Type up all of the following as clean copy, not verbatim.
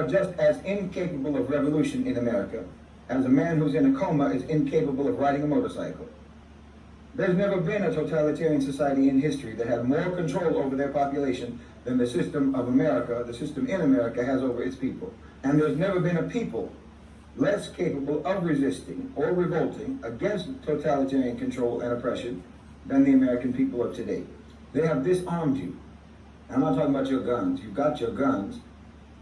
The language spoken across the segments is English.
are just as incapable of revolution in America as a man who's in a coma is incapable of riding a motorcycle. There's never been a totalitarian society in history that had more control over their population than the system of America, the system in America, has over its people. And there's never been a people less capable of resisting or revolting against totalitarian control and oppression than the American people of today. They have disarmed you. I'm not talking about your guns. You've got your guns,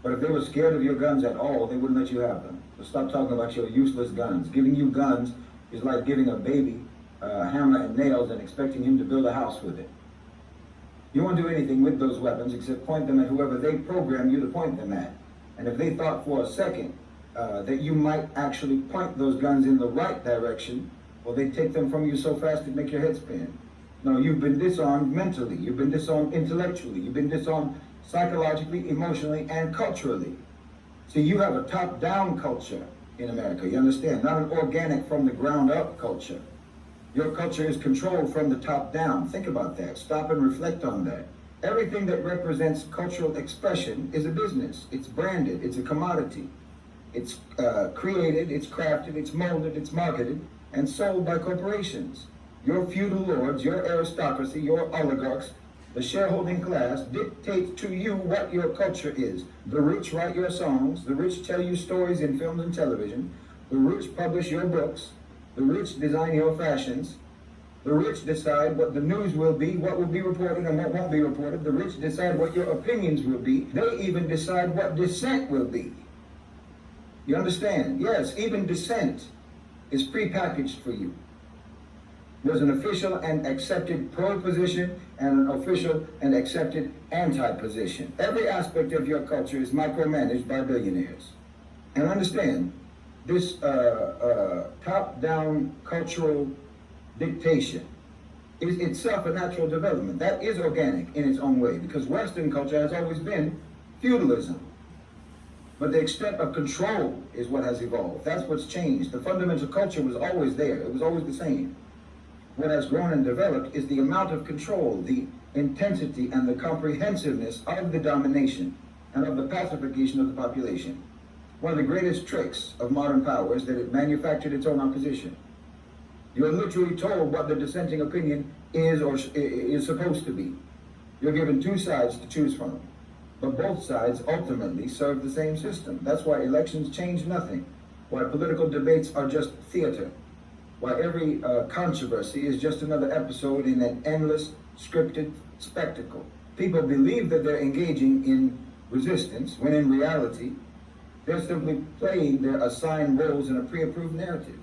but if they were scared of your guns at all, they wouldn't let you have them. So stop talking about your useless guns. Giving you guns is like giving a baby hammer and nails and expecting him to build a house with it. You won't do anything with those weapons except point them at whoever they program you to point them at. And if they thought for a second that you might actually point those guns in the right direction, well, they'd take them from you so fast it'd make your head spin. No, you've been disarmed mentally, you've been disarmed intellectually, you've been disarmed psychologically, emotionally, and culturally. See, you have a top-down culture in America, you understand? Not an organic from the ground up culture. Your culture is controlled from the top down. Think about that. Stop and reflect on that. Everything that represents cultural expression is a business. It's branded, it's a commodity. It's created, it's crafted, it's molded, it's marketed, and sold by corporations. Your feudal lords, your aristocracy, your oligarchs, the shareholding class dictate to you what your culture is. The rich write your songs, the rich tell you stories in film and television, the rich publish your books, the rich design your fashions, the rich decide what the news will be, what will be reported and what won't be reported, the rich decide what your opinions will be, they even decide what dissent will be. You understand? Yes, even dissent is prepackaged for you. There's an official and accepted pro-position and an official and accepted anti-position. Every aspect of your culture is micromanaged by billionaires. And understand, this top-down cultural dictation is itself a natural development. That is organic in its own way, because Western culture has always been feudalism. But the extent of control is what has evolved. That's what's changed. The fundamental culture was always there. It was always the same. What has grown and developed is the amount of control, the intensity and the comprehensiveness of the domination and of the pacification of the population. One of the greatest tricks of modern power is that it manufactured its own opposition. You're literally told what the dissenting opinion is or is supposed to be. You're given two sides to choose from, but both sides ultimately serve the same system. That's why elections change nothing, why political debates are just theater, why every controversy is just another episode in an endless scripted spectacle. People believe that they're engaging in resistance, when in reality, they're simply playing their assigned roles in a pre-approved narrative.